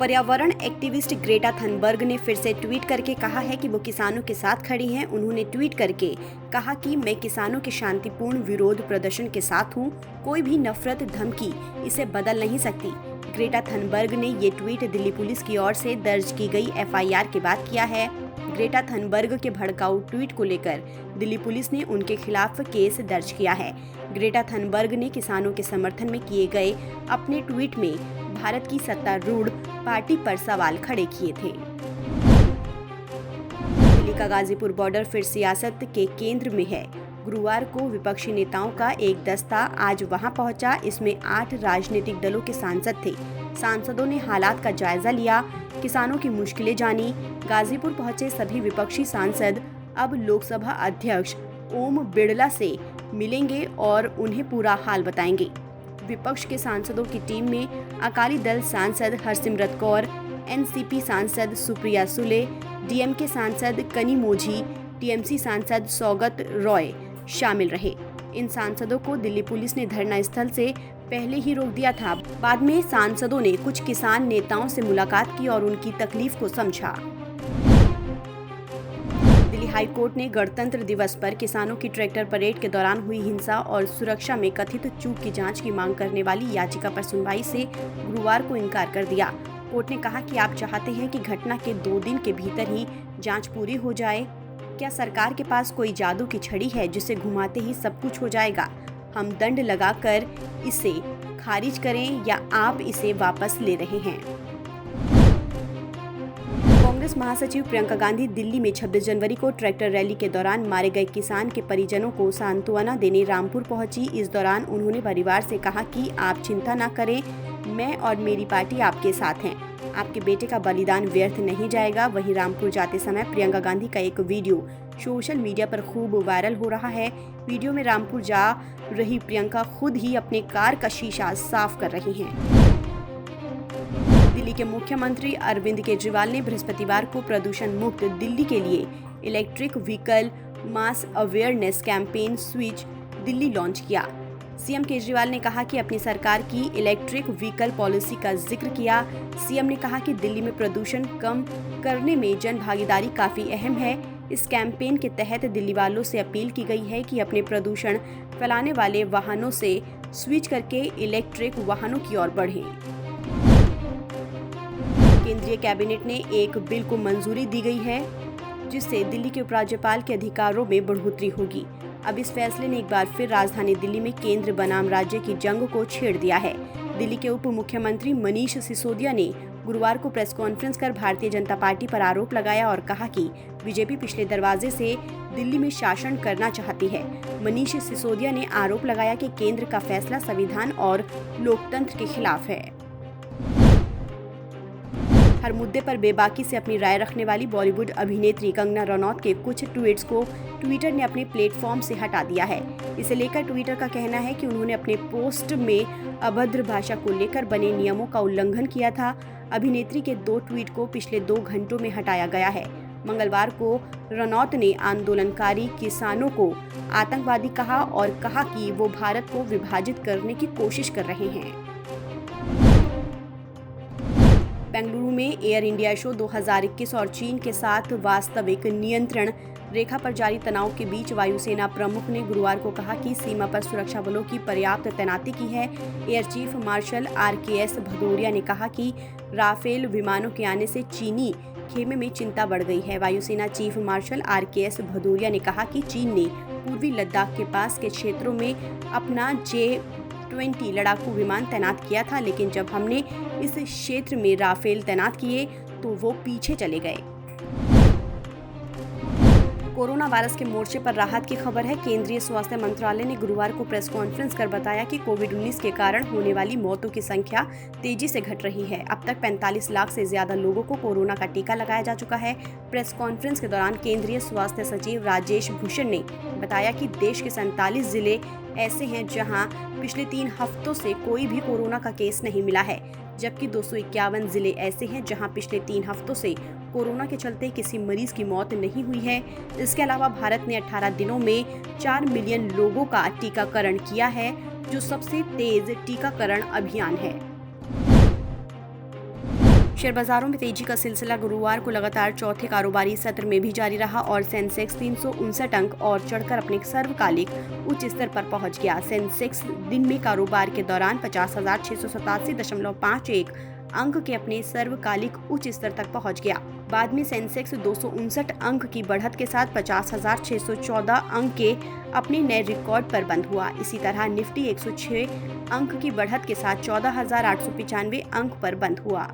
पर्यावरण activist Greta Thunberg ने फिर से ट्वीट करके कहा है कि वो किसानों के साथ खड़ी हैं। उन्होंने ट्वीट करके कहा कि मैं किसानों के शांतिपूर्ण विरोध प्रदर्शन के साथ हूं। कोई भी नफरत धमकी इसे बदल नहीं सकती। ग्रेटा थनबर्ग ने ये ट्वीट दिल्ली पुलिस की ओर से दर्ज की गई एफआईआर के बाद किया है। ग्रेटा थनबर्ग के भड़काऊ ट्वीट को लेकर दिल्ली पुलिस ने उनके खिलाफ केस दर्ज किया है। ग्रेटा थनबर्ग ने किसानों के समर्थन में किए गए अपने ट्वीट में भारत की सत्तारूढ़ पार्टी पर सवाल खड़े किए थे। दिल्ली का गाजीपुर बॉर्डर फिर सियासत के केंद्र में है। गुरुवार को विपक्षी नेताओं का एक दस्ता आज वहां पहुंचा। इसमें 8 राजनीतिक दलों के सांसद थे। सांसदों ने हालात का जायजा लिया, किसानों की मुश्किलें जानी। गाजीपुर पहुंचे सभी विपक्षी सांसद अब लोकसभा अध्यक्ष ओम बिड़ला से मिलेंगे और उन्हें पूरा हाल बताएंगे। विपक्ष के सांसदों की टीम में अकाली दल सांसद हरसिमरत कौर, एनसीपी सांसद सुप्रिया सुले, डीएमके सांसद कनिमोझी, टीएमसी सांसद सौगत रॉय शामिल रहे। इन सांसदों को दिल्ली पुलिस ने धरना स्थल से पहले ही रोक दिया था। बाद में सांसदों ने कुछ किसान नेताओं से मुलाकात की और उनकी तकलीफ को समझा। दिल्ली हाई कोर्ट ने गणतंत्र दिवस पर किसानों की ट्रैक्टर परेड के दौरान हुई हिंसा और सुरक्षा में कथित चूक की जांच की मांग करने वाली याचिका पर सुनवाई से गुरुवार को इनकार कर दिया। कोर्ट ने कहा कि आप चाहते हैं कि घटना के 2 दिन के भीतर ही जांच पूरी हो जाए। क्या सरकार के पास कोई जादू की छड़ी है जिसे घुमाते ही सब कुछ हो जाएगा? हम दंड लगाकर इसे खारिज करें या आप इसे वापस ले रहे हैं? कांग्रेस महासचिव प्रियंका गांधी दिल्ली में 26 जनवरी को ट्रैक्टर रैली के दौरान मारे गए किसान के परिजनों को सांत्वना देने रामपुर पहुंची। इस दौरान उन्होंने परिवार से कहा कि आप चिंता न करें, मैं और मेरी पार्टी आपके साथ हैं। आपके बेटे का बलिदान व्यर्थ नहीं जाएगा। वहीं रामपुर जाते समय प्रियंका गांधी का एक वीडियो सोशल मीडिया पर खूब वायरल हो रहा है। वीडियो में रामपुर जा रही प्रियंका खुद ही अपने कार का शीशा साफ कर रही हैं। दिल्ली के मुख्यमंत्री अरविंद केजरीवाल ने बृहस्पतिवार को प्रदूषण मुक्त दिल्ली के लिए electric vehicle mass awareness campaign switch Delhi launch किया। सीएम केजरीवाल ने कहा कि अपनी सरकार की इलेक्ट्रिक व्हीकल पॉलिसी का जिक्र किया। सीएम ने कहा कि दिल्ली में प्रदूषण कम करने में जन भागीदारी काफी अहम है। इस कैंपेन के तहत दिल्ली वालों से अपील की गई है कि अपने प्रदूषण फैलाने वाले वाहनों से स्विच करके इलेक्ट्रिक वाहनों की ओर बढ़ें। केंद्रीय कैबिनेट ने एक बिल को मंजूरी दी गई है जिससे दिल्ली के उपराज्यपाल के अधिकारों में बढ़ोतरी होगी। अब इस फैसले ने एक बार फिर राजधानी दिल्ली में केंद्र बनाम राज्य की जंग को छेड़ दिया है। दिल्ली के उप मुख्यमंत्री मनीष सिसोदिया ने गुरुवार को प्रेस कॉन्फ्रेंस कर भारतीय जनता पार्टी पर आरोप लगाया और कहा कि बीजेपी पिछले दरवाजे से दिल्ली में शासन करना चाहती है। मनीष सिसोदिया ने आरोप लगाया कि केंद्र का फैसला संविधान और लोकतंत्र के खिलाफ है। हर मुद्दे पर बेबाकी से अपनी राय रखने वाली बॉलीवुड अभिनेत्री कंगना रनौत के कुछ ट्वीट्स को ट्विटर ने अपने प्लेटफॉर्म से हटा दिया है। इसे लेकर ट्विटर का कहना है कि उन्होंने अपने पोस्ट में अभद्र भाषा को लेकर बने नियमों का उल्लंघन किया था। अभिनेत्री के 2 ट्वीट को पिछले 2 घंटों में हटाया गया है। मंगलवार को रनौत ने आंदोलनकारी किसानों को आतंकवादी कहा और कहा कि वो भारत को विभाजित करने की कोशिश कर रहे हैं। बेंगलुरु में एयर इंडिया शो 2021 और चीन के साथ वास्तविक नियंत्रण रेखा पर जारी तनाव के बीच वायुसेना प्रमुख ने गुरुवार को कहा कि सीमा पर सुरक्षा बलों की पर्याप्त तैनाती की है। Air chief marshal RKS Bhadauria ने कहा कि राफेल विमानों के आने से चीनी खेमे में चिंता बढ़ गई है। वायुसेना चीफ मार्शल RKS भदौरिया ने कहा कि चीन ने पूर्वी लद्दाख के पास के क्षेत्रों में अपना J-20 लड़ाकू विमान तैनात किया था, लेकिन जब हमने इस क्षेत्र में राफेल तैनात किए तो वो पीछे चले गए। कोरोना वायरस के मोर्चे पर राहत की खबर है। केंद्रीय स्वास्थ्य मंत्रालय ने गुरुवार को प्रेस कॉन्फ्रेंस कर बताया कि कोविड-19 के कारण होने वाली मौतों की संख्या तेजी से घट रही है। अब तक 45 लाख से ज्यादा लोगों को कोरोना का टीका लगाया जा चुका है। प्रेस कॉन्फ्रेंस के दौरान केंद्रीय स्वास्थ्य सचिव राजेश भूषण ने बताया कि देश के 47 जिले ऐसे हैं जहां पिछले 3 हफ्तों से कोई भी कोरोना का केस नहीं मिला है, जबकि 251 जिले ऐसे हैं जहां पिछले 3 हफ्तों से कोरोना के चलते किसी मरीज की मौत नहीं हुई है। इसके अलावा भारत ने 18 दिनों में 4 मिलियन लोगों का टीकाकरण किया है, जो सबसे तेज टीकाकरण अभियान है। शेयर बाजारों में तेजी का सिलसिला गुरुवार को लगातार चौथे कारोबारी सत्र में भी जारी रहा और सेंसेक्स 359 अंक और चढ़कर अपने सर्वकालिक उच्च स्तर पर पहुंच गया। सेंसेक्स दिन में कारोबार के दौरान 50,687.51 अंक के अपने सर्वकालिक उच्च स्तर तक पहुंच गया। बाद में सेंसेक्स 259 अंक की बढ़त के साथ 50,614 अंक के अपने नए रिकॉर्ड पर बंद हुआ। इसी तरह निफ्टी 106 अंक की बढ़त के साथ 14,895 अंक पर बंद हुआ।